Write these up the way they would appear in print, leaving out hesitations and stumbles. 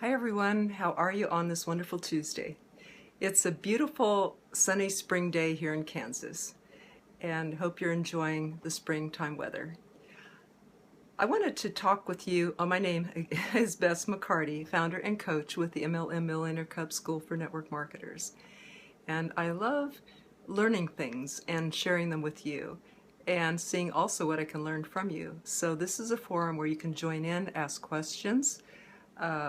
Hi everyone, how are you on this wonderful Tuesday? It's a beautiful sunny spring day here in Kansas and hope you're enjoying the springtime weather. I wanted to talk with you. My name is Bess McCarty, founder and coach with the MLM Millionaire Club School for Network Marketers. And I love learning things and sharing them with you and seeing also what I can learn from you. So this is a forum where you can join in, ask questions,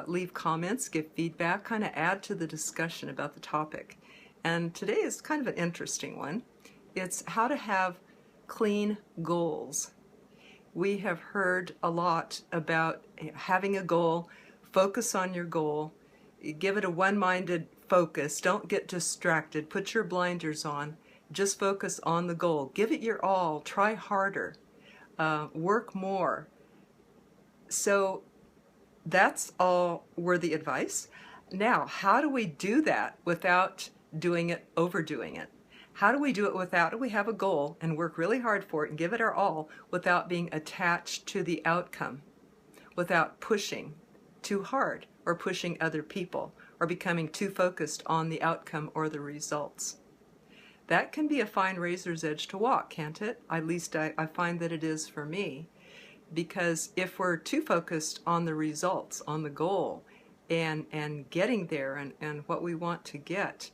leave comments, give feedback, kind of add to the discussion about the topic. And today is kind of an interesting one. It's how to have clean goals. We have heard a lot about having a goal, focus on your goal, give it a one-minded focus, don't get distracted, put your blinders on, just focus on the goal, give it your all, try harder, work more. So that's all worthy advice. Now, how do we do that without doing it, overdoing it? How do we do it without, we have a goal and work really hard for it and give it our all without being attached to the outcome, without pushing too hard or pushing other people or becoming too focused on the outcome or the results? That can be a fine razor's edge to walk, can't it? At least I find that it is for me. Because if we're too focused on the results, on the goal, and getting there and what we want to get,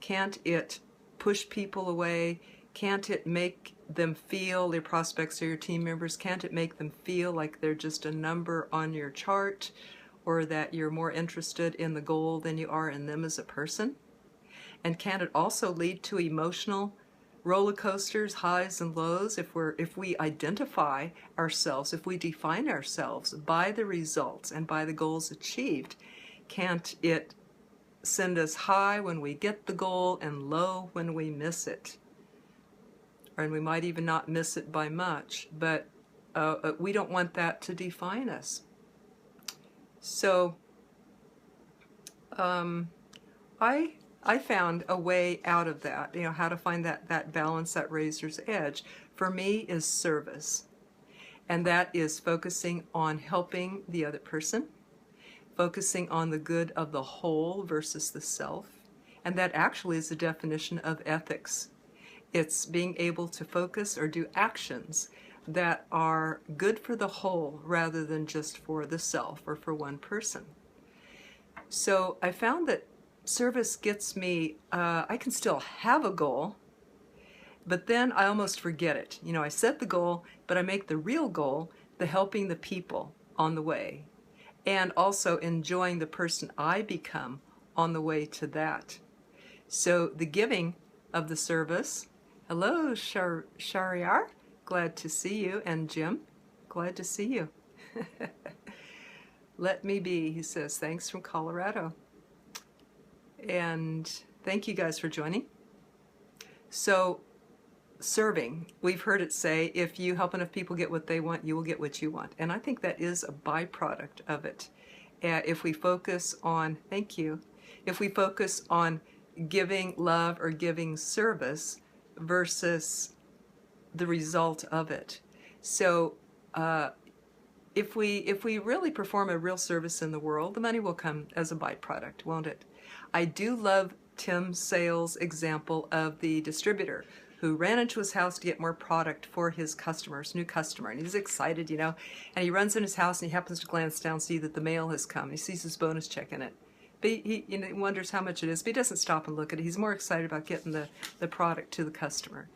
can't it push people away? Can't it make them feel, your prospects or your team members, can't it make them feel like they're just a number on your chart, or that you're more interested in the goal than you are in them as a person? And can it also lead to emotional roller coasters, highs and lows, if we identify ourselves, if we define ourselves by the results and by the goals achieved? Can't it send us high when we get the goal and low when we miss it? And we might even not miss it by much, but we don't want that to define us. So I found a way out of that, how to find that balance, that razor's edge. For me is service. And that is focusing on helping the other person, focusing on the good of the whole versus the self. And that actually is the definition of ethics. It's being able to focus or do actions that are good for the whole rather than just for the self or for one person. So I found that service gets me, I can still have a goal, but then I almost forget it. I set the goal, but I make the real goal the helping the people on the way, and also enjoying the person I become on the way to that. So the giving of the service. Hello, Shariar. Glad to see you. And Jim, glad to see you. Let me be, he says. Thanks from Colorado. And thank you guys for joining. So, serving, we've heard it say, if you help enough people get what they want, you will get what you want. And I think that is a byproduct of it. If we focus on, thank you, if we focus on giving love or giving service versus the result of it. So, if we really perform a real service in the world, the money will come as a byproduct, won't it? I do love Tim Sales' example of the distributor who ran into his house to get more product for his customers, new customer, and he's excited, and he runs in his house and he happens to glance down, see that the mail has come. He sees his bonus check in it. But he wonders how much it is, but he doesn't stop and look at it. He's more excited about getting the product to the customer.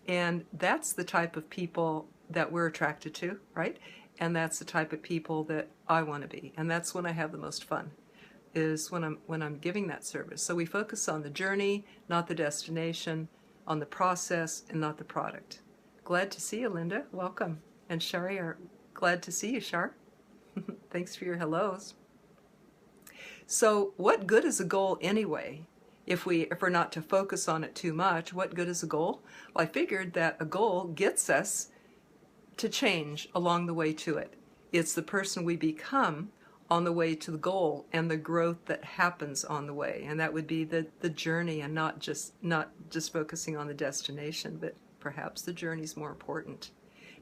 And that's the type of people that we're attracted to, right? And that's the type of people that I want to be. And that's when I have the most fun, is when I'm giving that service. So we focus on the journey, not the destination, on the process and not the product. Glad to see you, Linda. Welcome. And Shari, glad to see you, Shar. Thanks for your hellos. So what good is a goal anyway? If we're not to focus on it too much, what good is a goal? Well, I figured that a goal gets us to change along the way to it. It's the person we become on the way to the goal and the growth that happens on the way. And that would be the journey, and not just focusing on the destination, but perhaps the journey's more important.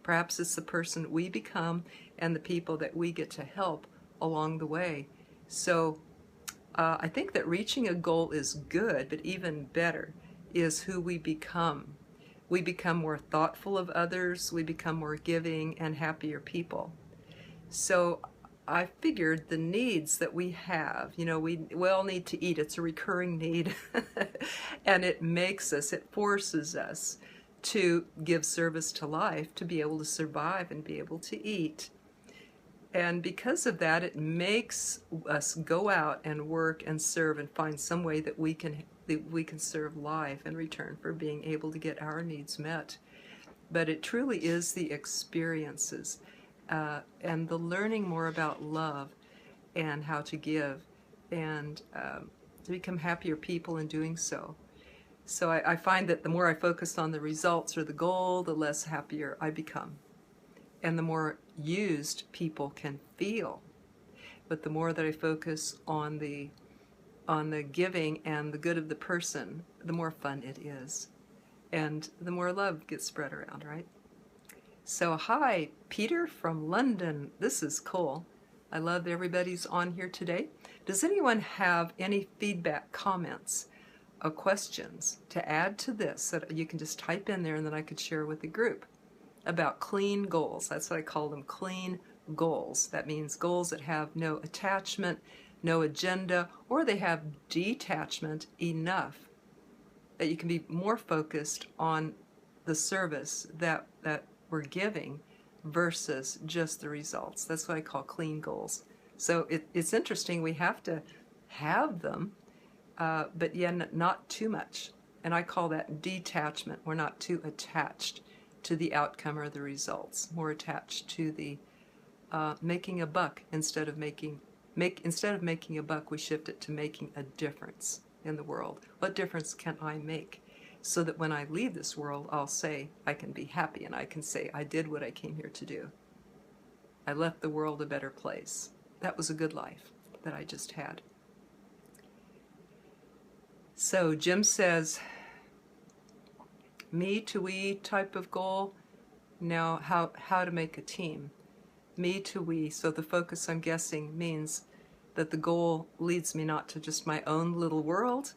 Perhaps it's the person we become and the people that we get to help along the way. So I think that reaching a goal is good, but even better is who we become. We become more thoughtful of others, we become more giving and happier people. So I figured the needs that we have, we all need to eat. It's a recurring need. And it forces us to give service to life, to be able to survive and be able to eat. And because of that, it makes us go out and work and serve and find some way that we can serve life in return for being able to get our needs met. But it truly is the experiences and the learning more about love and how to give and to become happier people in doing so. So I find that the more I focus on the results or the goal, the less happier I become. And the more used people can feel. But the more that I focus on the giving and the good of the person, the more fun it is. And the more love gets spread around, right? So hi, Peter from London. This is cool. I love everybody's on here today. Does anyone have any feedback, comments, or questions to add to this that you can just type in there and then I could share with the group about clean goals? That's what I call them, clean goals. That means goals that have no attachment, no agenda, or they have detachment enough that you can be more focused on the service that we're giving versus just the results. That's what I call clean goals. So it's interesting, we have to have them, but not too much. And I call that detachment. We're not too attached to the outcome or the results, more attached to the making a buck instead of making a buck, we shift it to making a difference in the world. What difference can I make? So that when I leave this world, I'll say I can be happy and I can say I did what I came here to do. I left the world a better place. That was a good life that I just had. So Jim says, me to we type of goal. Now how to make a team. Me to we, so the focus, I'm guessing, means that the goal leads me not to just my own little world,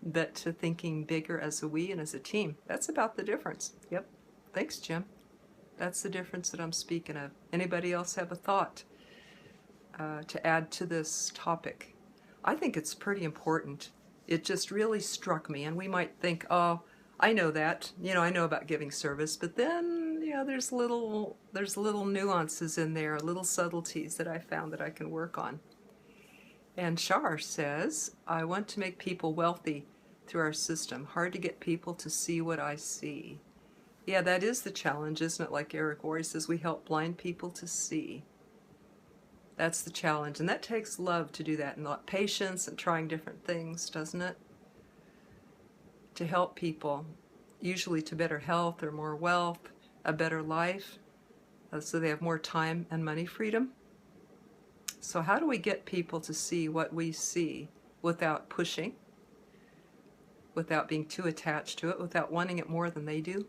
but to thinking bigger as a we and as a team. That's about the difference. Yep. Thanks, Jim. That's the difference that I'm speaking of. Anybody else have a thought to add to this topic? I think it's pretty important. It just really struck me, and we might think, oh, I know that. I know about giving service, but then, there's little nuances in there, little subtleties that I found that I can work on. And Shar says, I want to make people wealthy through our system. Hard to get people to see what I see. Yeah, that is the challenge, isn't it? Like Eric Worre says, we help blind people to see. That's the challenge. And that takes love to do that, and patience and trying different things, doesn't it? To help people, usually to better health or more wealth, a better life, so they have more time and money freedom. So how do we get people to see what we see without pushing, without being too attached to it, without wanting it more than they do?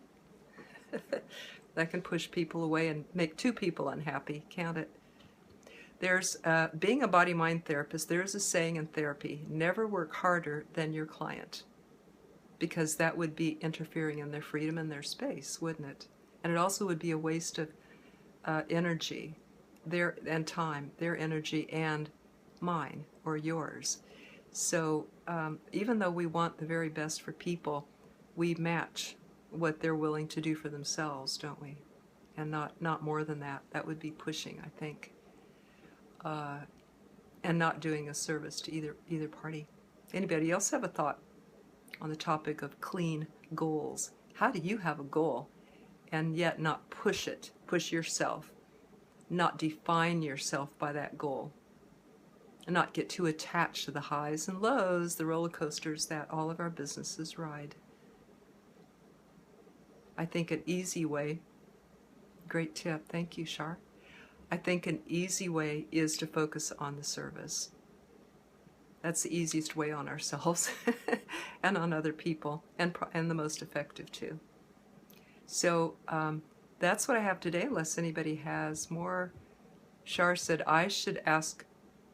That can push people away and make two people unhappy, can't it? There's, being a body-mind therapist, there's a saying in therapy, never work harder than your client, because that would be interfering in their freedom and their space, wouldn't it? And it also would be a waste of energy, and time, their energy and mine or yours. So even though we want the very best for people, we match what they're willing to do for themselves, don't we? And not more than that. That would be pushing, I think, and not doing a service to either party. Anybody else have a thought on the topic of clean goals? How do you have a goal and yet not push yourself, not define yourself by that goal, and not get too attached to the highs and lows, the roller coasters that all of our businesses ride? I think an easy way, great tip, thank you, Shar. I think an easy way is to focus on the service. That's the easiest way on ourselves and on other people, and the most effective too. So that's what I have today, unless anybody has more. Shar said, I should ask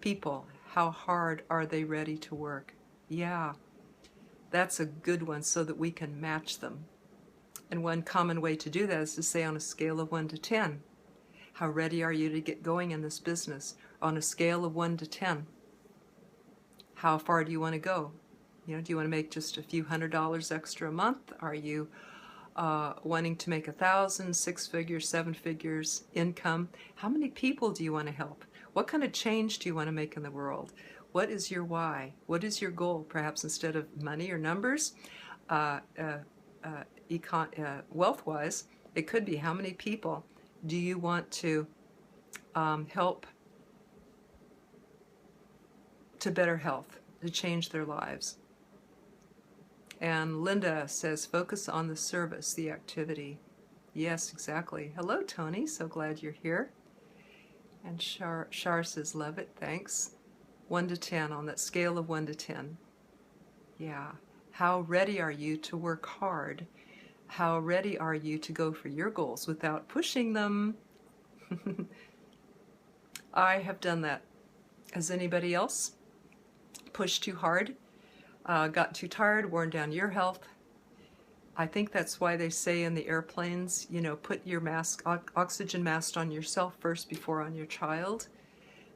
people How hard are they ready to work? Yeah, that's a good one so that we can match them. And one common way to do that is to say on a scale of 1 to 10, how ready are you to get going in this business? On a scale of 1 to 10, how far do you want to go? You know, do you want to make just a few $100s extra a month? Are you wanting to make 1,000, 6 figures, 7 figures income? How many people do you want to help? What kind of change do you want to make in the world? What is your why? What is your goal? Perhaps instead of money or numbers, wealth-wise, it could be how many people do you want to help to better health, to change their lives. And Linda says, focus on the service, the activity. Yes, exactly. Hello, Tony. So glad you're here. And Shar says, love it. Thanks. 1 to 10 on that scale of 1 to 10. Yeah. How ready are you to work hard? How ready are you to go for your goals without pushing them? I have done that. Has anybody else pushed too hard? Got too tired, worn down your health? I think that's why they say in the airplanes, you know, put your mask, oxygen mask on yourself first before on your child,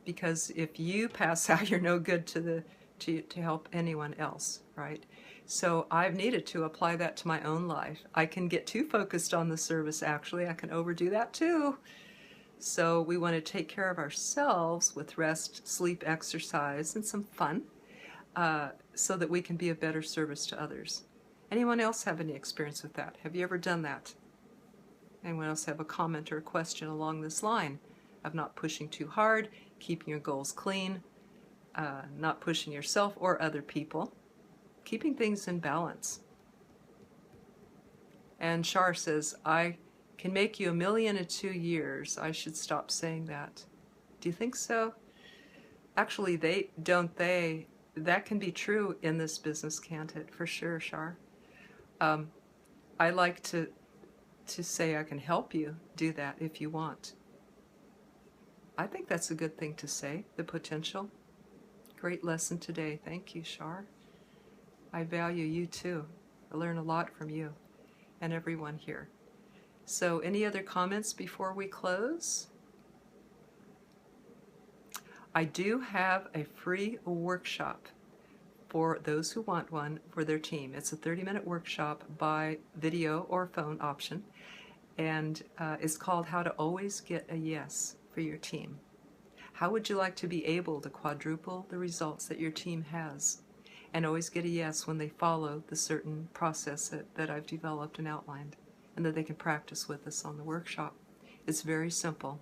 because if you pass out, you're no good to help anyone else, right? So I've needed to apply that to my own life. I can get too focused on the service, actually. I can overdo that too. So we want to take care of ourselves with rest, sleep, exercise, and some fun, so that we can be a better service to others. Anyone else have any experience with that? Have you ever done that? Anyone else have a comment or a question along this line of not pushing too hard, keeping your goals clean, not pushing yourself or other people, keeping things in balance? And Shar says, I can make you $1 million in 2 years. I should stop saying that. Do you think so? Actually, that can be true in this business, can't it? For sure, Shar. I like to say I can help you do that if you want. I think that's a good thing to say, the potential. Great lesson today. Thank you, Shar. I value you too. I learn a lot from you and everyone here. So any other comments before we close? I do have a free workshop for those who want one for their team. It's a 30-minute workshop by video or phone option, and it's called How to Always Get a Yes for Your Team. How would you like to be able to quadruple the results that your team has and always get a yes when they follow the certain process that I've developed and outlined, and that they can practice with us on the workshop? It's very simple.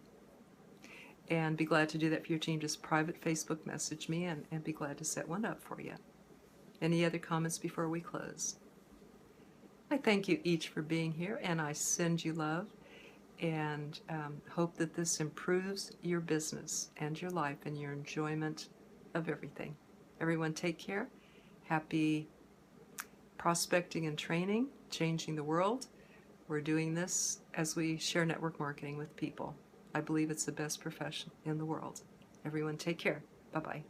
And be glad to do that for your team. Just private Facebook message me and be glad to set one up for you. Any other comments before we close? I thank you each for being here, and I send you love, and hope that this improves your business and your life and your enjoyment of everything. Everyone take care. Happy prospecting and training, changing the world. We're doing this as we share network marketing with people. I believe it's the best profession in the world. Everyone take care. Bye-bye.